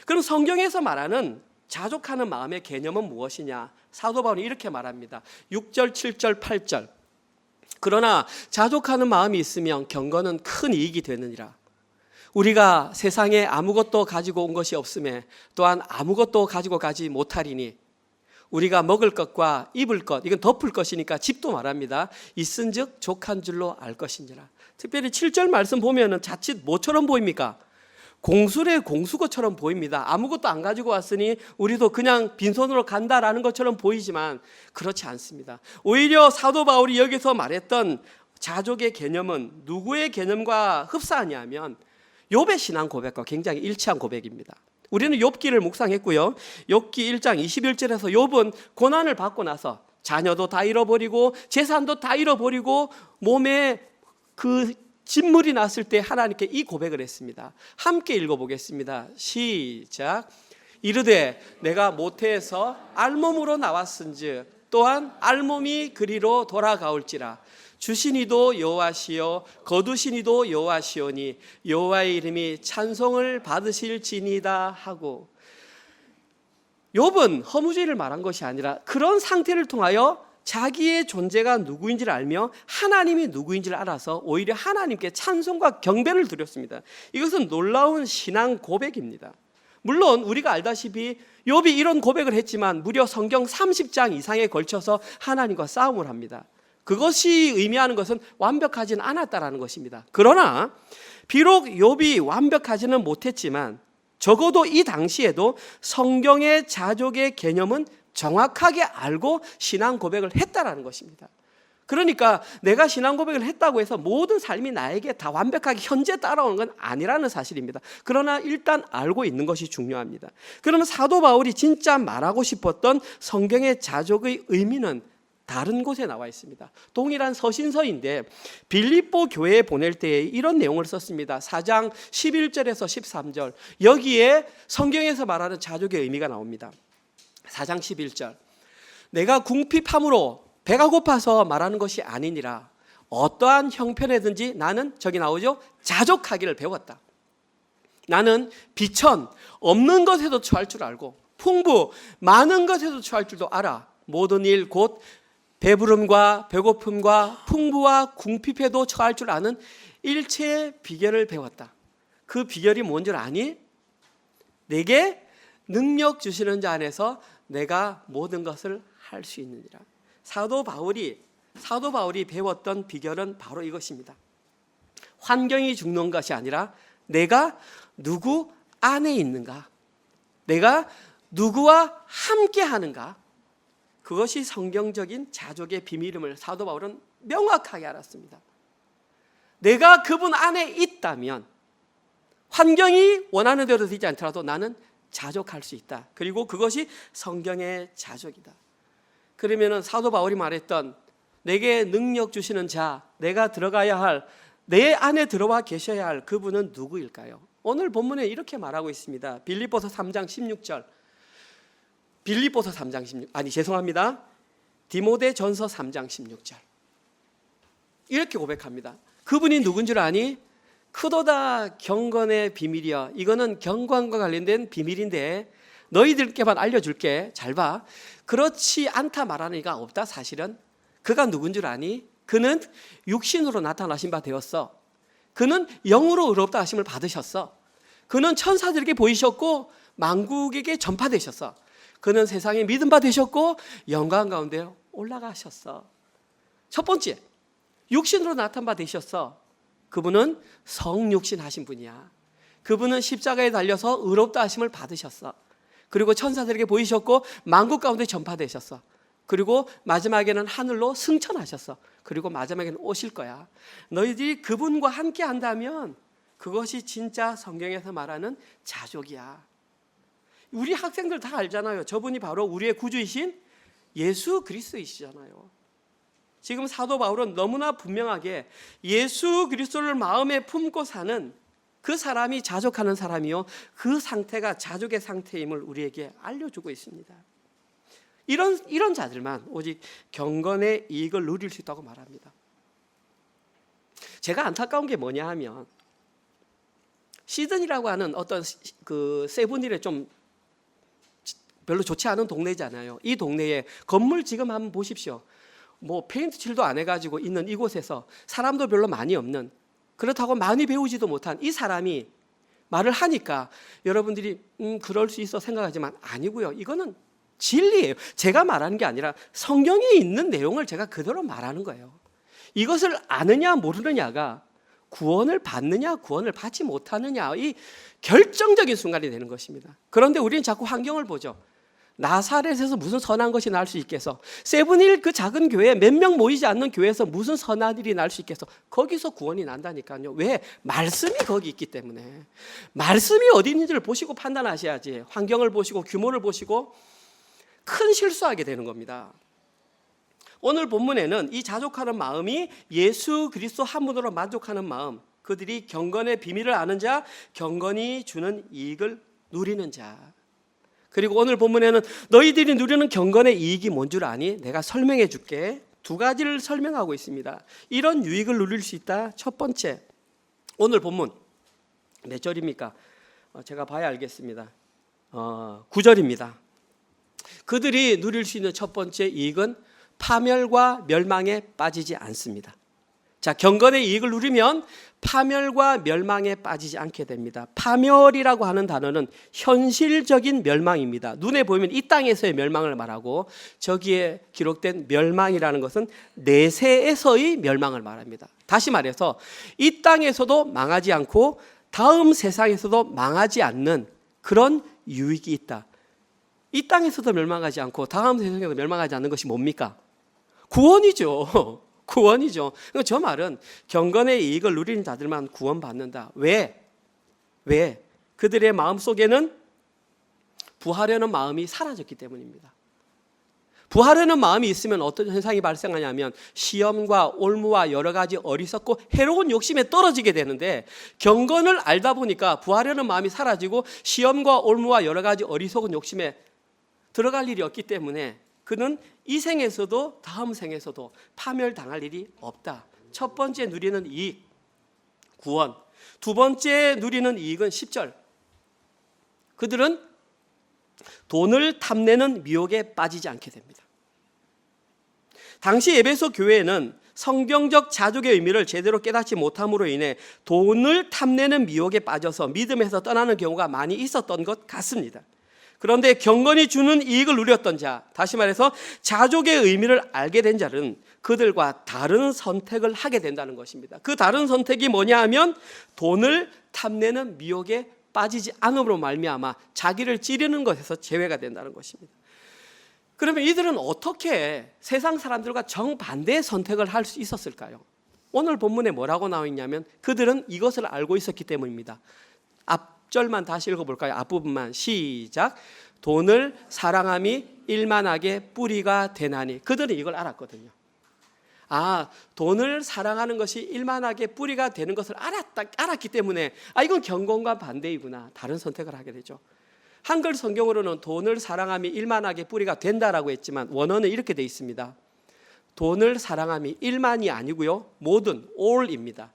그럼 성경에서 말하는 자족하는 마음의 개념은 무엇이냐? 사도 바울이 이렇게 말합니다. 6절, 7절, 8절. 그러나 자족하는 마음이 있으면 경건은 큰 이익이 되느니라. 우리가 세상에 아무것도 가지고 온 것이 없음에 또한 아무것도 가지고 가지 못하리니 우리가 먹을 것과 입을 것, 이건 덮을 것이니까 집도 말합니다. 있은즉 족한 줄로 알 것이니라. 특별히 7절 말씀 보면은 자칫 뭐처럼 보입니까? 공술의 공수거처럼 보입니다. 아무것도 안 가지고 왔으니 우리도 그냥 빈손으로 간다라는 것처럼 보이지만 그렇지 않습니다. 오히려 사도 바울이 여기서 말했던 자족의 개념은 누구의 개념과 흡사하냐면 욥의 신앙 고백과 굉장히 일치한 고백입니다. 우리는 욥기를 묵상했고요. 욥기 1장 21절에서 욥은 고난을 받고 나서 자녀도 다 잃어버리고 재산도 다 잃어버리고 몸에 그 진물이 났을 때 하나님께 이 고백을 했습니다. 함께 읽어보겠습니다. 시작. 이르되 내가 모태에서 알몸으로 나왔은즉 또한 알몸이 그리로 돌아가올지라. 주시니도 여호와시요 거두시니도 여호와시오니 여호와의 이름이 찬송을 받으실지니다 하고, 욥은 허무주의를 말한 것이 아니라 그런 상태를 통하여 자기의 존재가 누구인지를 알며 하나님이 누구인지를 알아서 오히려 하나님께 찬송과 경배를 드렸습니다. 이것은 놀라운 신앙 고백입니다. 물론 우리가 알다시피 욥이 이런 고백을 했지만 무려 성경 30장 이상에 걸쳐서 하나님과 싸움을 합니다. 그것이 의미하는 것은 완벽하지는 않았다라는 것입니다. 그러나 비록 욥이 완벽하지는 못했지만 적어도 이 당시에도 성경의 자족의 개념은 정확하게 알고 신앙 고백을 했다라는 것입니다. 그러니까 내가 신앙 고백을 했다고 해서 모든 삶이 나에게 다 완벽하게 현재 따라오는 건 아니라는 사실입니다. 그러나 일단 알고 있는 것이 중요합니다. 그러면 사도 바울이 진짜 말하고 싶었던 성경의 자족의 의미는 다른 곳에 나와 있습니다. 동일한 서신서인데 빌립보 교회에 보낼 때에 이런 내용을 썼습니다. 4장 11절에서 13절. 여기에 성경에서 말하는 자족의 의미가 나옵니다. 4장 11절. 내가 궁핍함으로 배가 고파서 말하는 것이 아니니라. 어떠한 형편에든지 나는, 저기 나오죠, 자족하기를 배웠다. 나는 비천, 없는 것에도 처할 줄 알고 풍부, 많은 것에도 처할 줄도 알아. 모든 일 곧 배부름과 배고픔과 풍부와 궁핍에도 처할 줄 아는 일체의 비결을 배웠다. 그 비결이 뭔 줄 아니? 내게 능력 주시는 자 안에서 내가 모든 것을 할 수 있느니라. 사도 바울이 배웠던 비결은 바로 이것입니다. 환경이 죽는 것이 아니라 내가 누구 안에 있는가, 내가 누구와 함께 하는가, 그것이 성경적인 자족의 비밀임을 사도 바울은 명확하게 알았습니다. 내가 그분 안에 있다면 환경이 원하는 대로 되지 않더라도 나는 자족할 수 있다. 그리고 그것이 성경의 자족이다. 그러면 사도 바울이 말했던 내게 능력 주시는 자, 내가 들어가야 할, 내 안에 들어와 계셔야 할 그분은 누구일까요? 오늘 본문에 이렇게 말하고 있습니다. 빌립보서 3장 16절. 디모데전서 3장 16절. 이렇게 고백합니다. 그분이 누군 줄 아니? 크도다 경건의 비밀이여. 이거는 경건과 관련된 비밀인데 너희들께만 알려줄게. 잘 봐. 그렇지 않다 말하는 이가 없다. 사실은 그가 누군 줄 아니? 그는 육신으로 나타나신 바 되었어. 그는 영으로 의롭다 하심을 받으셨어. 그는 천사들에게 보이셨고 만국에게 전파되셨어. 그는 세상에 믿음 바 되셨고 영광 가운데 올라가셨어. 첫 번째, 육신으로 나타난 바 되셨어. 그분은 성육신 하신 분이야. 그분은 십자가에 달려서 의롭다 하심을 받으셨어. 그리고 천사들에게 보이셨고 만국 가운데 전파되셨어. 그리고 마지막에는 하늘로 승천하셨어. 그리고 마지막에는 오실 거야. 너희들이 그분과 함께 한다면 그것이 진짜 성경에서 말하는 자족이야. 우리 학생들 다 알잖아요. 저분이 바로 우리의 구주이신 예수 그리스도이시잖아요. 지금 사도 바울은 너무나 분명하게 예수 그리스도를 마음에 품고 사는 그 사람이 자족하는 사람이요, 그 상태가 자족의 상태임을 우리에게 알려주고 있습니다. 이런 자들만 오직 경건의 이익을 누릴 수 있다고 말합니다. 제가 안타까운 게 뭐냐 하면 시드니라고 하는 어떤 그 세븐힐에 좀 별로 좋지 않은 동네잖아요. 이 동네에 건물 지금 한번 보십시오. 뭐 페인트 칠도 안 해가지고 있는 이곳에서 사람도 별로 많이 없는, 그렇다고 많이 배우지도 못한 이 사람이 말을 하니까 여러분들이 그럴 수 있어 생각하지만 아니고요. 이거는 진리예요. 제가 말하는 게 아니라 성경에 있는 내용을 제가 그대로 말하는 거예요. 이것을 아느냐 모르느냐가 구원을 받느냐 구원을 받지 못하느냐 이 결정적인 순간이 되는 것입니다. 그런데 우리는 자꾸 환경을 보죠. 나사렛에서 무슨 선한 것이 날 수 있겠어? 세븐힐 그 작은 교회 몇 명 모이지 않는 교회에서 무슨 선한 일이 날 수 있겠어? 거기서 구원이 난다니까요. 왜? 말씀이 거기 있기 때문에. 말씀이 어디 있는지를 보시고 판단하셔야지. 환경을 보시고 규모를 보시고 큰 실수하게 되는 겁니다. 오늘 본문에는 이 자족하는 마음이 예수 그리스도 한 분으로 만족하는 마음, 그들이 경건의 비밀을 아는 자, 경건이 주는 이익을 누리는 자. 그리고 오늘 본문에는 너희들이 누리는 경건의 이익이 뭔 줄 아니? 내가 설명해 줄게. 두 가지를 설명하고 있습니다. 이런 유익을 누릴 수 있다. 첫 번째, 오늘 본문 몇 절입니까? 제가 봐야 알겠습니다. 9절입니다. 그들이 누릴 수 있는 첫 번째 이익은 파멸과 멸망에 빠지지 않습니다. 자, 경건의 이익을 누리면 파멸과 멸망에 빠지지 않게 됩니다. 파멸이라고 하는 단어는 현실적인 멸망입니다. 눈에 보이면 이 땅에서의 멸망을 말하고, 저기에 기록된 멸망이라는 것은 내세에서의 멸망을 말합니다. 다시 말해서 이 땅에서도 망하지 않고 다음 세상에서도 망하지 않는 그런 유익이 있다. 이 땅에서도 멸망하지 않고 다음 세상에도 멸망하지 않는 것이 뭡니까? 구원이죠. 구원이죠. 저 말은 경건의 이익을 누리는 자들만 구원받는다. 왜? 그들의 마음속에는 부하려는 마음이 사라졌기 때문입니다. 부하려는 마음이 있으면 어떤 현상이 발생하냐면 시험과 올무와 여러 가지 어리석고 해로운 욕심에 떨어지게 되는데, 경건을 알다 보니까 부하려는 마음이 사라지고 시험과 올무와 여러 가지 어리석은 욕심에 들어갈 일이 없기 때문에 그는 이 생에서도 다음 생에서도 파멸당할 일이 없다. 첫 번째 누리는 이익, 구원. 두 번째 누리는 이익은 10절. 그들은 돈을 탐내는 미혹에 빠지지 않게 됩니다. 당시 에베소 교회에는 성경적 자족의 의미를 제대로 깨닫지 못함으로 인해 돈을 탐내는 미혹에 빠져서 믿음에서 떠나는 경우가 많이 있었던 것 같습니다. 그런데 경건이 주는 이익을 누렸던 자, 다시 말해서 자족의 의미를 알게 된 자는 그들과 다른 선택을 하게 된다는 것입니다. 그 다른 선택이 뭐냐 하면 돈을 탐내는 미혹에 빠지지 않음으로 말미암아 자기를 찌르는 것에서 제외가 된다는 것입니다. 그러면 이들은 어떻게 세상 사람들과 정반대의 선택을 할 수 있었을까요? 오늘 본문에 뭐라고 나와 있냐면 그들은 이것을 알고 있었기 때문입니다. 앞절만 다시 읽어볼까요? 앞부분만 시작. 돈을 사랑함이 일만하게 뿌리가 되나니. 그들은 이걸 알았거든요. 돈을 사랑하는 것이 일만하게 뿌리가 되는 것을 알았기 때문에 이건 경건과 반대이구나. 다른 선택을 하게 되죠. 한글 성경으로는 돈을 사랑함이 일만하게 뿌리가 된다라고 했지만 원어는 이렇게 돼 있습니다. 돈을 사랑함이 일만이 아니고요, 모든 all입니다.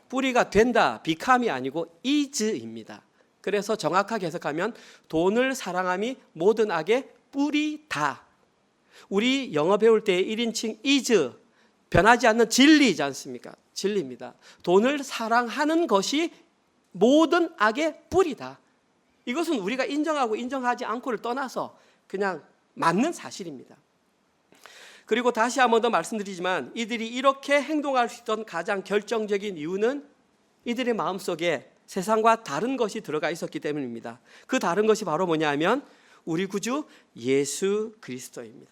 뿌리가 된다, become이 아니고 is입니다. 그래서 정확하게 해석하면 돈을 사랑함이 모든 악의 뿌리다. 우리 영어 배울 때 1인칭 is, 변하지 않는 진리이지 않습니까? 진리입니다. 돈을 사랑하는 것이 모든 악의 뿌리다. 이것은 우리가 인정하고 인정하지 않고를 떠나서 그냥 맞는 사실입니다. 그리고 다시 한 번 더 말씀드리지만 이들이 이렇게 행동할 수 있던 가장 결정적인 이유는 이들의 마음속에 세상과 다른 것이 들어가 있었기 때문입니다. 그 다른 것이 바로 뭐냐 하면 우리 구주 예수 그리스도입니다.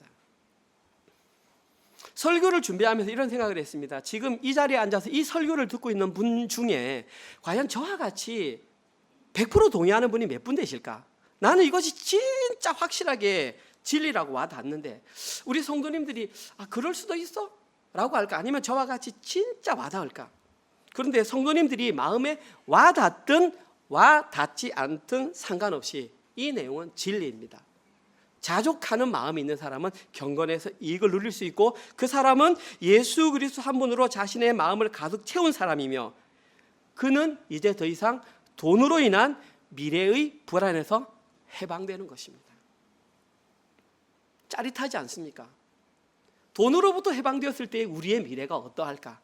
설교를 준비하면서 이런 생각을 했습니다. 지금 이 자리에 앉아서 이 설교를 듣고 있는 분 중에 과연 저와 같이 100% 동의하는 분이 몇 분 되실까? 나는 이것이 진짜 확실하게 진리라고 와닿는데 우리 성도님들이 그럴 수도 있어? 라고 할까? 아니면 저와 같이 진짜 와닿을까? 그런데 성도님들이 마음에 와닿든 와닿지 않든 상관없이 이 내용은 진리입니다. 자족하는 마음이 있는 사람은 경건에서 이익을 누릴 수 있고, 그 사람은 예수 그리스도 한 분으로 자신의 마음을 가득 채운 사람이며, 그는 이제 더 이상 돈으로 인한 미래의 불안에서 해방되는 것입니다. 짜릿하지 않습니까? 돈으로부터 해방되었을 때 우리의 미래가 어떠할까?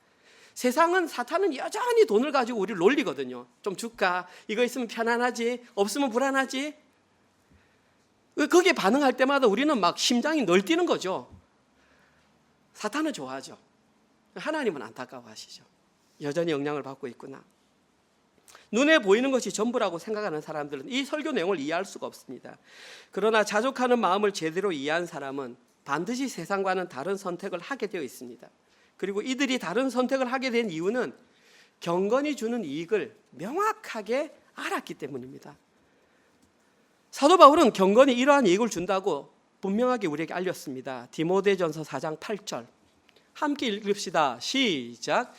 세상은, 사탄은 여전히 돈을 가지고 우리를 놀리거든요. 좀 줄까? 이거 있으면 편안하지? 없으면 불안하지? 거기에 반응할 때마다 우리는 막 심장이 널뛰는 거죠. 사탄은 좋아하죠. 하나님은 안타까워하시죠. 여전히 영향을 받고 있구나. 눈에 보이는 것이 전부라고 생각하는 사람들은 이 설교 내용을 이해할 수가 없습니다. 그러나 자족하는 마음을 제대로 이해한 사람은 반드시 세상과는 다른 선택을 하게 되어 있습니다. 그리고 이들이 다른 선택을 하게 된 이유는 경건이 주는 이익을 명확하게 알았기 때문입니다. 사도 바울은 경건이 이러한 이익을 준다고 분명하게 우리에게 알렸습니다. 디모데전서 4장 8절 함께 읽읍시다. 시작.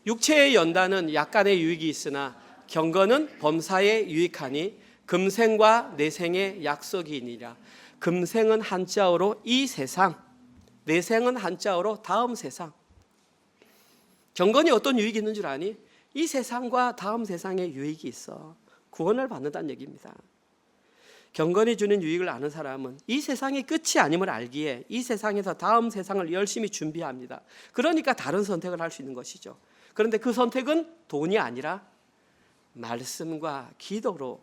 육체의 연단은 약간의 유익이 있으나 경건은 범사에 유익하니 금생과 내생의 약속이니라. 금생은 한자어로 이 세상, 내생은 한자어로 다음 세상. 경건이 어떤 유익이 있는 줄 아니? 이 세상과 다음 세상에 유익이 있어. 구원을 받는다는 얘기입니다. 경건이 주는 유익을 아는 사람은 이 세상이 끝이 아님을 알기에 이 세상에서 다음 세상을 열심히 준비합니다. 그러니까 다른 선택을 할 수 있는 것이죠. 그런데 그 선택은 돈이 아니라 말씀과 기도로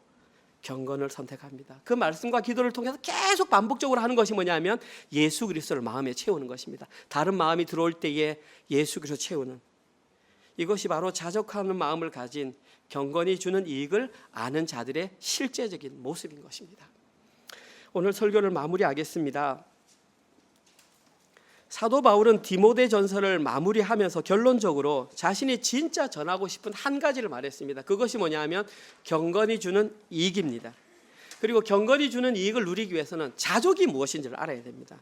경건을 선택합니다. 그 말씀과 기도를 통해서 계속 반복적으로 하는 것이 뭐냐면 예수 그리스도를 마음에 채우는 것입니다. 다른 마음이 들어올 때에 예수 그리스도 채우는, 이것이 바로 자족하는 마음을 가진 경건이 주는 이익을 아는 자들의 실제적인 모습인 것입니다. 오늘 설교를 마무리하겠습니다. 사도 바울은 디모데전서를 마무리하면서 결론적으로 자신이 진짜 전하고 싶은 한 가지를 말했습니다. 그것이 뭐냐면 경건이 주는 이익입니다. 그리고 경건이 주는 이익을 누리기 위해서는 자족이 무엇인지를 알아야 됩니다.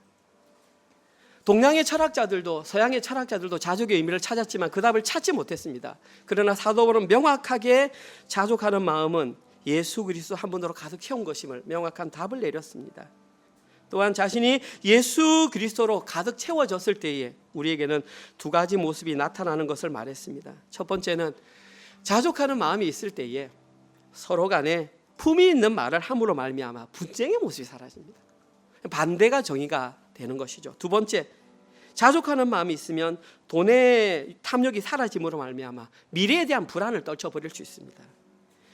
동양의 철학자들도 서양의 철학자들도 자족의 의미를 찾았지만 그 답을 찾지 못했습니다. 그러나 사도 바울은 명확하게 자족하는 마음은 예수 그리스도 한 분으로 가득 채운 것임을 명확한 답을 내렸습니다. 또한 자신이 예수 그리스도로 가득 채워졌을 때에 우리에게는 두 가지 모습이 나타나는 것을 말했습니다. 첫 번째는 자족하는 마음이 있을 때에 서로 간에 품위 있는 말을 함으로 말미암아 분쟁의 모습이 사라집니다. 반대가 정의가 되는 것이죠. 두 번째, 자족하는 마음이 있으면 돈의 탐욕이 사라짐으로 말미암아 미래에 대한 불안을 떨쳐버릴 수 있습니다.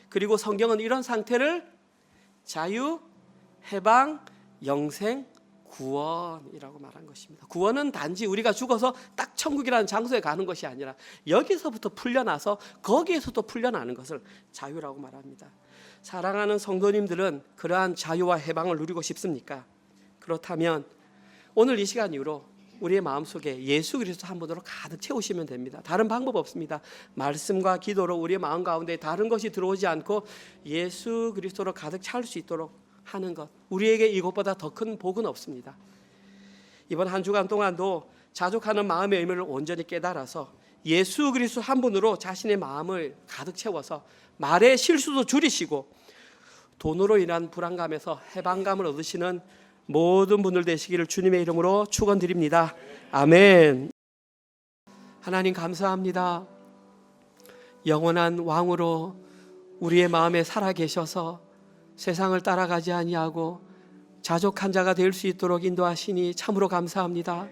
그리고 성경은 이런 상태를 자유, 해방, 영생, 구원이라고 말한 것입니다. 구원은 단지 우리가 죽어서 딱 천국이라는 장소에 가는 것이 아니라 여기서부터 풀려나서 거기에서 또 풀려나는 것을 자유라고 말합니다. 사랑하는 성도님들은 그러한 자유와 해방을 누리고 싶습니까? 그렇다면 오늘 이 시간 이후로 우리의 마음속에 예수 그리스도 한 분으로 가득 채우시면 됩니다. 다른 방법 없습니다. 말씀과 기도로 우리의 마음 가운데 다른 것이 들어오지 않고 예수 그리스도로 가득 차올 수 있도록 하는 것, 우리에게 이것보다 더 큰 복은 없습니다. 이번 한 주간 동안도 자족하는 마음의 의미를 온전히 깨달아서 예수 그리스도 한 분으로 자신의 마음을 가득 채워서 말의 실수도 줄이시고 돈으로 인한 불안감에서 해방감을 얻으시는 모든 분들 되시기를 주님의 이름으로 축원드립니다. 아멘. 하나님 감사합니다. 영원한 왕으로 우리의 마음에 살아계셔서 세상을 따라가지 아니하고 자족한 자가 될 수 있도록 인도하시니 참으로 감사합니다.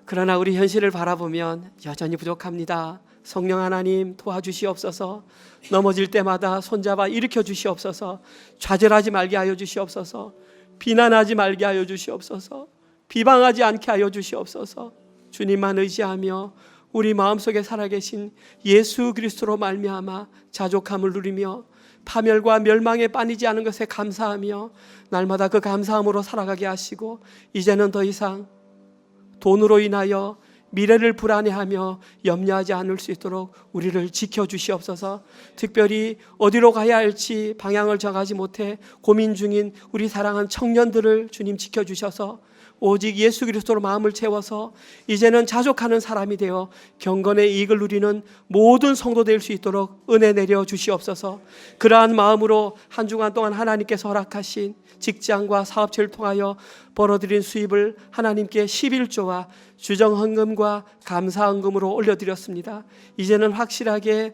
그러나 우리 현실을 바라보면 여전히 부족합니다. 성령 하나님 도와주시옵소서. 넘어질 때마다 손잡아 일으켜 주시옵소서. 좌절하지 말게 하여 주시옵소서. 비난하지 말게 하여 주시옵소서. 비방하지 않게 하여 주시옵소서. 주님만 의지하며 우리 마음속에 살아계신 예수 그리스도로 말미암아 자족함을 누리며 파멸과 멸망에 빠지지 않은 것에 감사하며 날마다 그 감사함으로 살아가게 하시고 이제는 더 이상 돈으로 인하여 미래를 불안해하며 염려하지 않을 수 있도록 우리를 지켜주시옵소서. 특별히 어디로 가야 할지 방향을 정하지 못해 고민 중인 우리 사랑하는 청년들을 주님 지켜주셔서 오직 예수 그리스도로 마음을 채워서 이제는 자족하는 사람이 되어 경건의 이익을 누리는 모든 성도 될 수 있도록 은혜 내려 주시옵소서. 그러한 마음으로 한 주간 동안 하나님께서 허락하신 직장과 사업체를 통하여 벌어들인 수입을 하나님께 11조와 주정헌금과 감사헌금으로 올려드렸습니다. 이제는 확실하게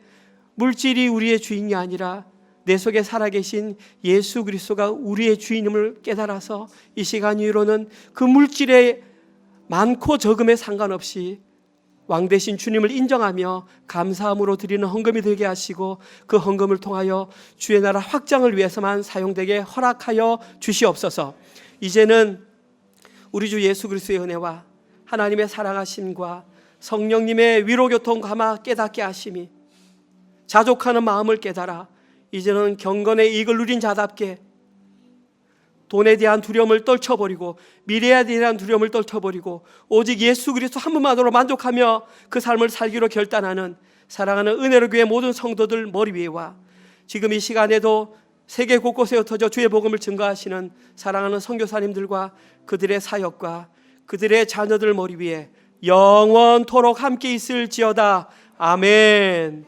물질이 우리의 주인이 아니라 내 속에 살아계신 예수 그리스도가 우리의 주인임을 깨달아서 이 시간 이후로는 그 물질의 많고 적음에 상관없이 왕 대신 주님을 인정하며 감사함으로 드리는 헌금이 되게 하시고 그 헌금을 통하여 주의 나라 확장을 위해서만 사용되게 허락하여 주시옵소서. 이제는 우리 주 예수 그리스도의 은혜와 하나님의 사랑하심과 성령님의 위로교통 감화 깨닫게 하심이 자족하는 마음을 깨달아 이제는 경건의 이익을 누린 자답게 돈에 대한 두려움을 떨쳐버리고 미래에 대한 두려움을 떨쳐버리고 오직 예수 그리스도 한 분만으로 만족하며 그 삶을 살기로 결단하는 사랑하는 은혜로 교회 모든 성도들 머리 위에와 지금 이 시간에도 세계 곳곳에 흩어져 주의 복음을 증거하시는 사랑하는 선교사님들과 그들의 사역과 그들의 자녀들 머리 위에 영원토록 함께 있을지어다. 아멘.